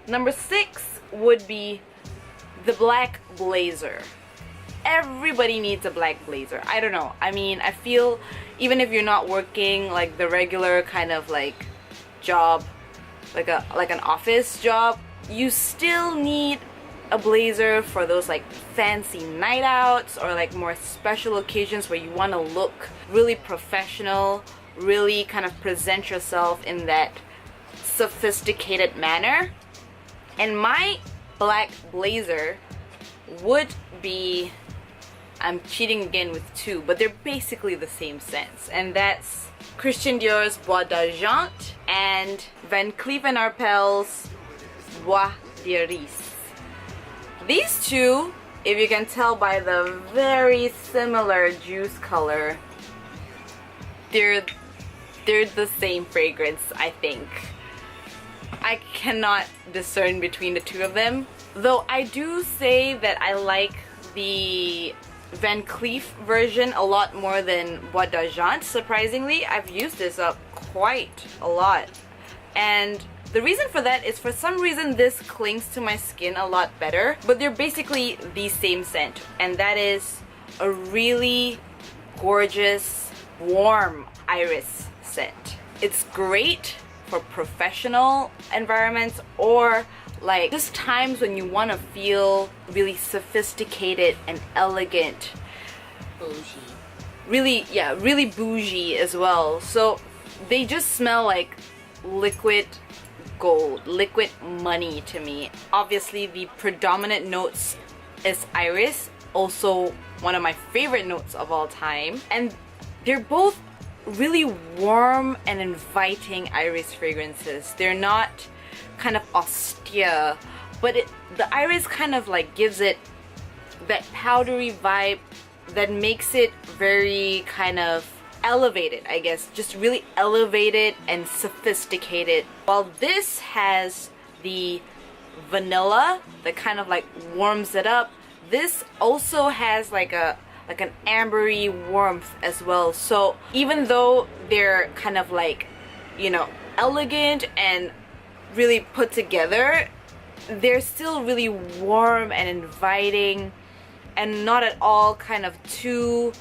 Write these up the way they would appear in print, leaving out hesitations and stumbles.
Number 6 would be the black blazer. Everybody needs a black blazer. I don't know. I mean, I feel even if you're not working like the regular kind of like job, like an office job, you still need a blazer for those like fancy night outs or like more special occasions where you want to look really professional, really kind of present yourself in that sophisticated manner. And my black blazer would be, I'm cheating again with 2, but they're basically the same sense, and that's Christian Dior's Bois d'Argent and Van Cleef and Arpels Bois d'Iris. These two, if you can tell by the very similar juice color, they're the same fragrance, I think. I cannot discern between the two of them, though I do say that I like the Van Cleef version a lot more than Bois d'Argent. Surprisingly, I've used this up quite a lot, and the reason for that is for some reason this clings to my skin a lot better, but they're basically the same scent, and that is a really gorgeous warm iris scent. It's great for professional environments or like just times when you want to feel really sophisticated and elegant. Bougie. Really, yeah, really bougie as well. So they just smell like liquid gold, liquid money to me. Obviously the predominant notes is iris, also one of my favorite notes of all time, and they're both really warm and inviting iris fragrances. They're not kind of austere, but the iris kind of like gives it that powdery vibe that makes it very kind of elevated, I guess, just really elevated and sophisticated. While this has the vanilla that kind of like warms it up, this also has like an ambery warmth as well. So even though they're kind of like, you know, elegant and really put together, they're still really warm and inviting and not at all kind of too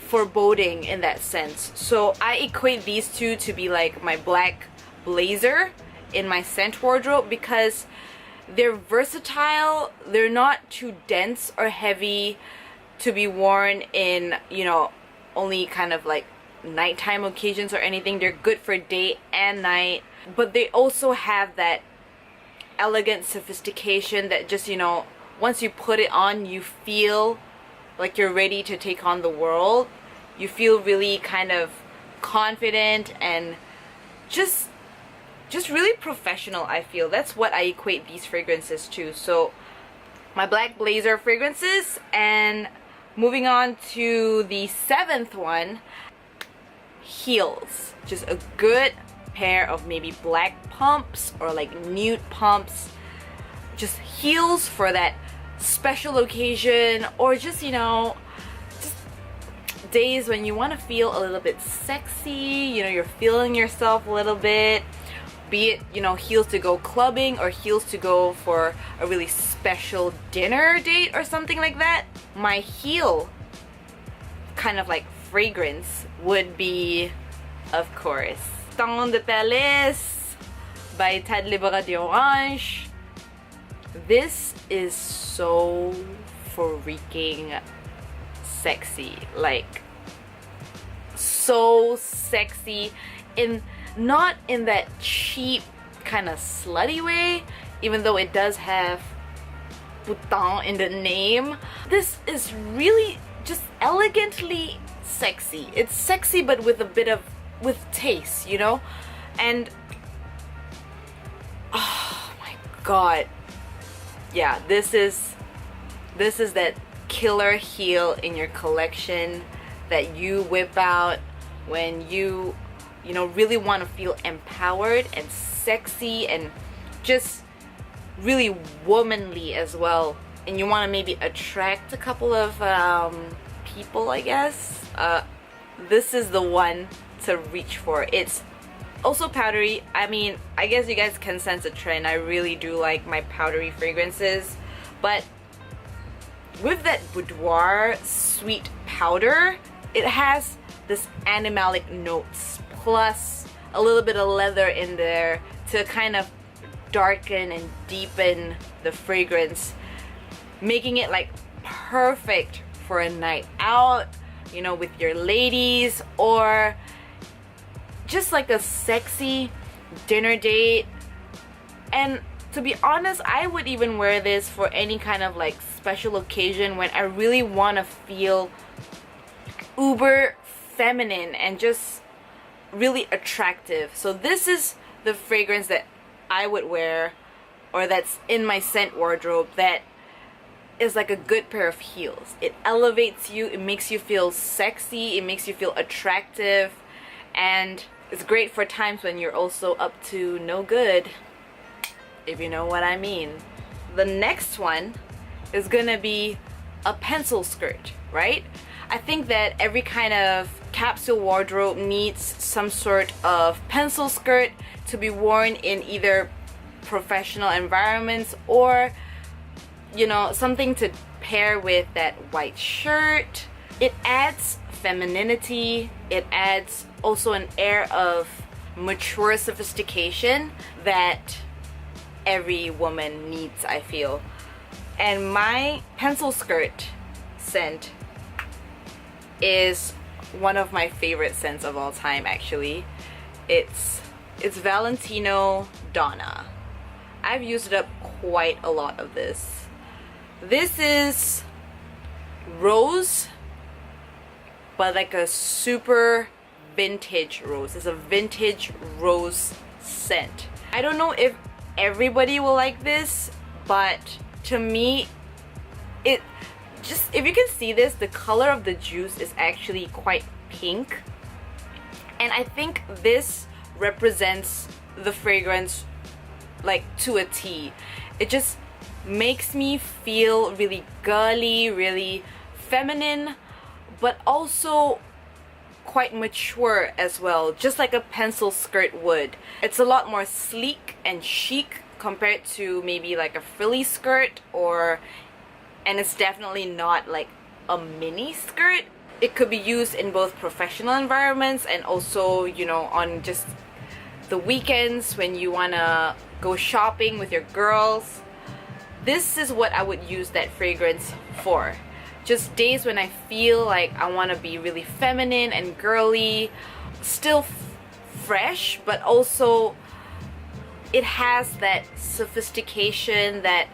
foreboding in that sense. So I equate these two to be like my black blazer in my scent wardrobe because they're versatile, they're not too dense or heavy to be worn in, you know, only kind of like nighttime occasions or anything. They're good for day and night, but they also have that elegant sophistication that just, you know, once you put it on, you feel like you're ready to take on the world. You feel really kind of confident and just really professional, I feel. That's what I equate these fragrances to. So my black blazer fragrances, and moving on to the 7th one, heels. Just a good pair of maybe black pumps or like nude pumps. Just heels for that special occasion, or just, you know, just days when you want to feel a little bit sexy, you know, you're feeling yourself a little bit. Be it, you know, heels to go clubbing or heels to go for a really special dinner date or something like that. My heel kind of like fragrance would be, of course, Temps de Perles by Tad Libera d'Orange. This is so freaking sexy, like so sexy, in not in that cheap kind of slutty way, even though it does have bouton in the name. This is really just elegantly sexy. It's sexy but with a bit of taste, you know? And oh my god, yeah, this is that killer heel in your collection that you whip out when you know, really want to feel empowered and sexy and just really womanly as well, and you want to maybe attract a couple of people, I guess. This is the one to reach for. It's Also powdery. I mean, I guess you guys can sense a trend. I really do like my powdery fragrances, but with that boudoir sweet powder, it has this animalic notes plus a little bit of leather in there to kind of darken and deepen the fragrance, making it like perfect for a night out, you know, with your ladies, or just like a sexy dinner date. And to be honest, I would even wear this for any kind of like special occasion when I really want to feel uber feminine and just really attractive. So this is the fragrance that I would wear, or that's in my scent wardrobe, that is like a good pair of heels. It elevates you, it makes you feel sexy, it makes you feel attractive, and it's great for times when you're also up to no good, if you know what I mean. The next one is gonna be a pencil skirt, right? I think that every kind of capsule wardrobe needs some sort of pencil skirt to be worn in either professional environments or, you know, something to pair with that white shirt. It adds femininity, it adds also an air of mature sophistication that every woman needs, I feel. And my pencil skirt scent is one of my favorite scents of all time, actually. It's Valentino Donna. I've used up quite a lot of this. This is rose, but like a super vintage rose. It's a vintage rose scent. I don't know if everybody will like this, but to me, it just, if you can see this, the color of the juice is actually quite pink, and I think this represents the fragrance like to a T. It just makes me feel really girly, really feminine, but also quite mature as well, just like a pencil skirt would. It's a lot more sleek and chic compared to maybe like a frilly skirt, and it's definitely not like a mini skirt. It could be used in both professional environments and also, you know, on just the weekends when you wanna go shopping with your girls. This is what I would use that fragrance for. Just days when I feel like I want to be really feminine and girly, still fresh, but also it has that sophistication, that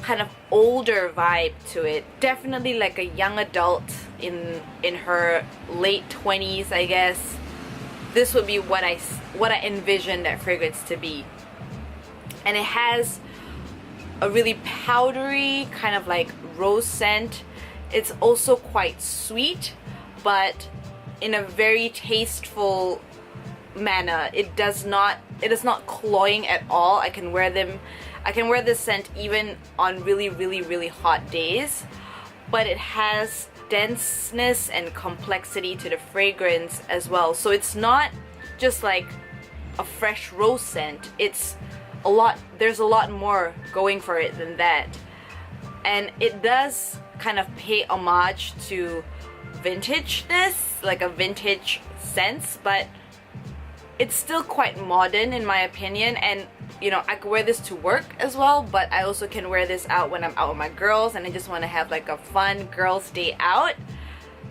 kind of older vibe to it. Definitely like a young adult in her late 20s, I guess. This would be what I envision that fragrance to be. And it has a really powdery kind of like rose scent. It's also quite sweet, but in a very tasteful manner. It is not cloying at all. I can wear this scent even on really, really, really hot days, but it has denseness and complexity to the fragrance as well. So it's not just like a fresh rose scent. There's a lot more going for it than that. And it does kind of pay homage to vintageness, like a vintage sense, but it's still quite modern in my opinion. And you know, I could wear this to work as well, but I also can wear this out when I'm out with my girls and I just want to have like a fun girls' day out.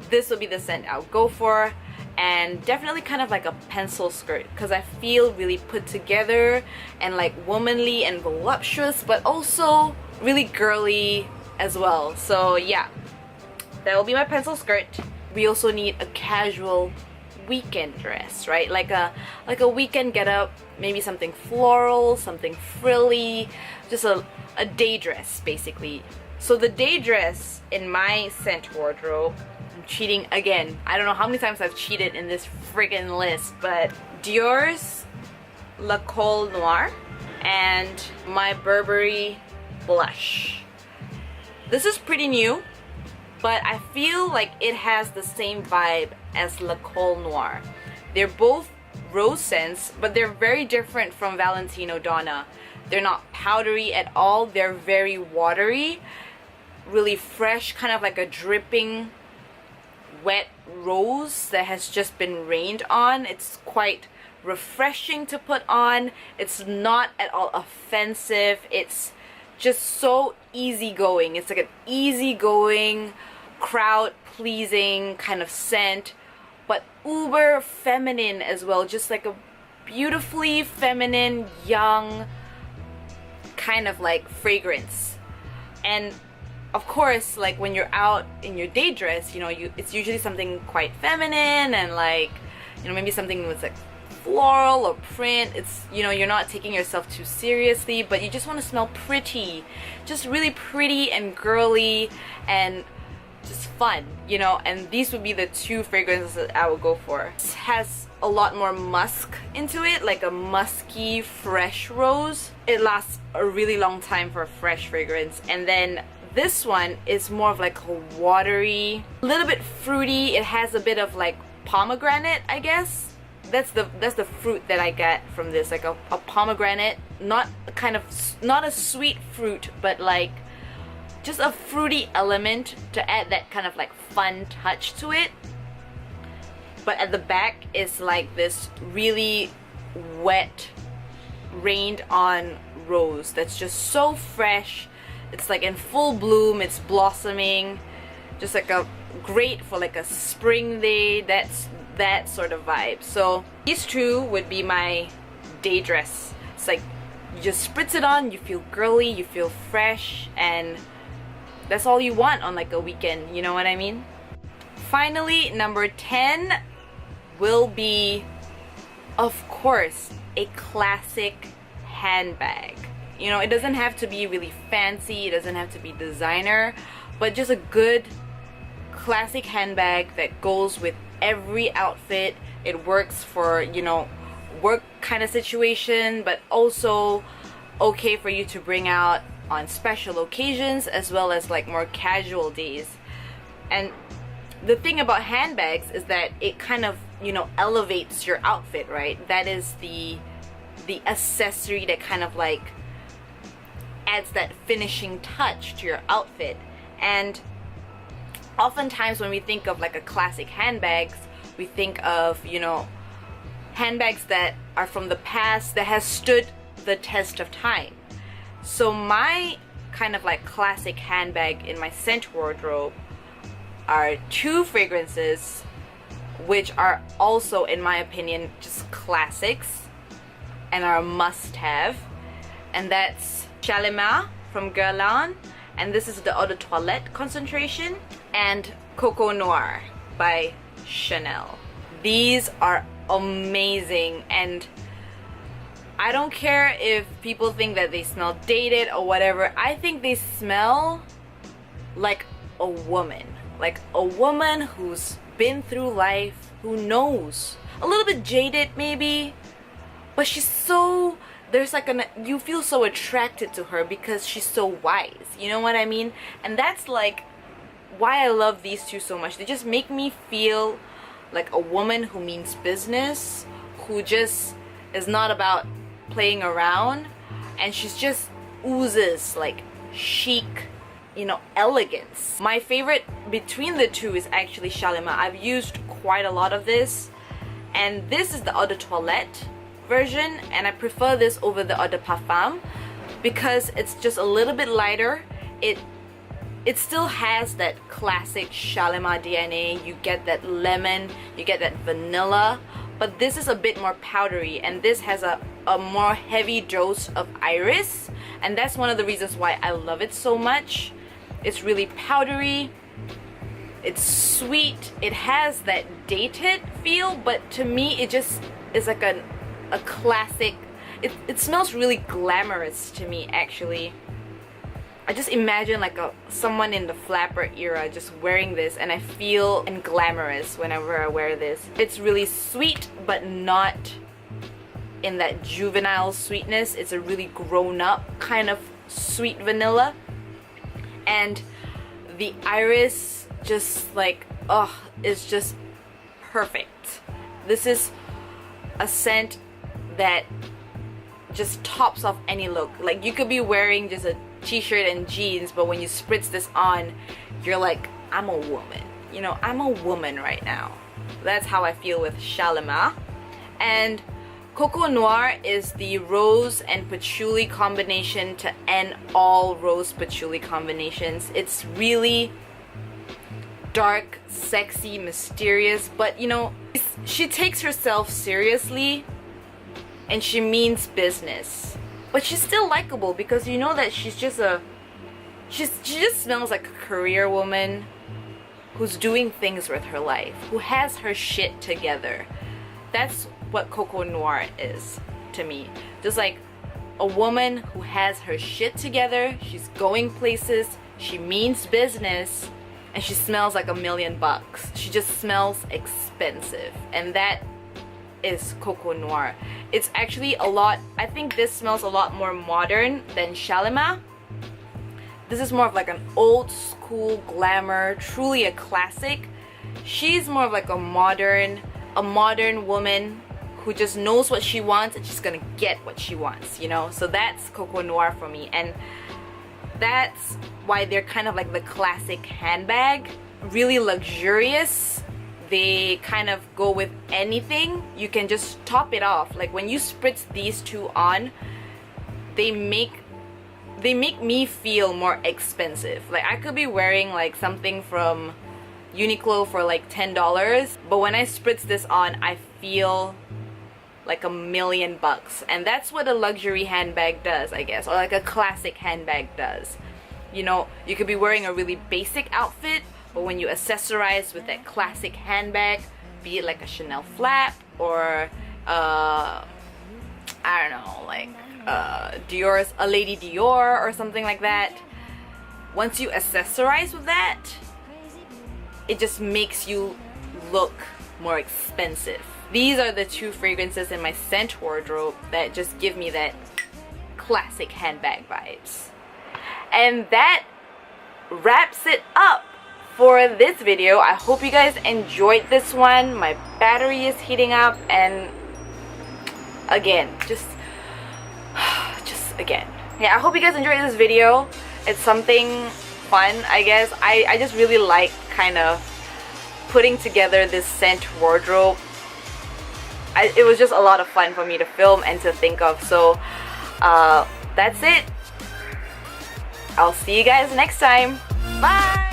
This will be the scent I'll go for. And definitely kind of like a pencil skirt, because I feel really put together and like womanly and voluptuous, but also really girly as well. So yeah, that will be my pencil skirt. We also need a casual weekend dress, right? Like a weekend get up, maybe something floral, something frilly, just a day dress basically. So the day dress in my scent wardrobe, I'm cheating again. I don't know how many times I've cheated in this friggin' list, but Dior's Colle Noir and my Burberry blush. This is pretty new, but I feel like it has the same vibe as Colle Noir. They're both rose scents, but they're very different from Valentino Donna. They're not powdery at all. They're very watery, really fresh, kind of like a dripping wet rose that has just been rained on. It's quite refreshing to put on. It's not at all offensive. It's just so easygoing. It's like an easygoing, crowd pleasing kind of scent, but uber feminine as well. Just like a beautifully feminine, young kind of like fragrance. And of course, like when you're out in your day dress, you know, it's usually something quite feminine and like, you know, maybe something with like floral or print. It's, you know, you're not taking yourself too seriously, but you just want to smell pretty, just really pretty and girly and just fun, you know. And these would be the two fragrances that I would go for. This has a lot more musk into it, like a musky fresh rose. It lasts a really long time for a fresh fragrance. And then this one is more of like a watery, a little bit fruity. It has a bit of like pomegranate, I guess. That's the fruit that I get from this, like a pomegranate, not a sweet fruit, but like just a fruity element to add that kind of like fun touch to it. But at the back is like this really wet, rained on rose that's just so fresh. It's like in full bloom, it's blossoming, just like a great for like a spring day. That's that sort of vibe. So these two would be my day dress. It's like you just spritz it on, you feel girly, you feel fresh, and that's all you want on like a weekend, you know what I mean? Finally, number 10 will be, of course, a classic handbag. You know, it doesn't have to be really fancy, it doesn't have to be designer, but just a good classic handbag that goes with every outfit. It works for, you know, work kind of situation, but also okay for you to bring out on special occasions as well as like more casual days. And the thing about handbags is that it kind of, you know, elevates your outfit, right? That is the accessory that kind of like adds that finishing touch to your outfit. And oftentimes when we think of like a classic handbags, we think of, you know, handbags that are from the past that has stood the test of time. So my kind of like classic handbag in my scent wardrobe are two fragrances which are also, in my opinion, just classics and are a must-have, and that's Shalimar from Guerlain, and this is the Eau de Toilette concentration, and Coco Noir by Chanel. These are amazing, and I don't care if people think that they smell dated or whatever. I think they smell like a woman who's been through life, who knows, a little bit jaded maybe, but she's so, there's like you feel so attracted to her because she's so wise, you know what I mean? And that's like why I love these two so much. They just make me feel like a woman who means business, who just is not about playing around, and she's just oozes like chic, you know, elegance. My favorite between the two is actually Shalimar. I've used quite a lot of this, and this is the Eau de Toilette version, and I prefer this over the Eau de Parfum because it's just a little bit lighter. It still has that classic Shalimar DNA. You get that lemon, you get that vanilla, but this is a bit more powdery, and this has a more heavy dose of iris, and that's one of the reasons why I love it so much. It's really powdery, it's sweet, it has that dated feel, but to me it just is like a classic. It smells really glamorous to me, actually. I just imagine like someone in the flapper era just wearing this, and I feel glamorous whenever I wear this. It's really sweet, but not in that juvenile sweetness. It's a really grown-up kind of sweet vanilla, and the iris just like, oh, it's just perfect. This is a scent that just tops off any look. Like, you could be wearing just a t-shirt and jeans, but when you spritz this on, you're like, I'm a woman. You know, I'm a woman right now. That's how I feel with Shalimar. And Coco Noir is the rose and patchouli combination to end all rose patchouli combinations. It's really dark, sexy, mysterious, but you know, she takes herself seriously and she means business. But she's still likable because you know that she's just she just smells like a career woman who's doing things with her life, who has her shit together. That's what Coco Noir is to me. Just like a woman who has her shit together, she's going places, she means business, and she smells like $1,000,000. She just smells expensive, and that is Coco Noir. It's actually a lot, I think this smells a lot more modern than Shalimar. This is more of like an old school glamour, truly a classic. She's more of like a modern woman who just knows what she wants and she's gonna get what she wants, you know? So that's Coco Noir for me, and that's why they're kind of like the classic handbag. Really luxurious. They kind of go with anything. You can just top it off. Like when you spritz these two on, they make me feel more expensive. Like I could be wearing like something from Uniqlo for like $10, but when I spritz this on, I feel like $1,000,000, and that's what a luxury handbag does, I guess, or like a classic handbag does. You know, you could be wearing a really basic outfit, but when you accessorize with that classic handbag, be it like a Chanel flap or I don't know, like Dior's a Lady Dior or something like that. Once you accessorize with that, it just makes you look more expensive. These are the two fragrances in my scent wardrobe that just give me that classic handbag vibes. And that wraps it up for this video. I hope you guys enjoyed this one. My battery is heating up, and again, again, yeah, I hope you guys enjoyed this video. It's something fun, I guess. I just really like kind of putting together this scent wardrobe. It was just a lot of fun for me to film and to think of. So that's it. I'll see you guys next time. Bye.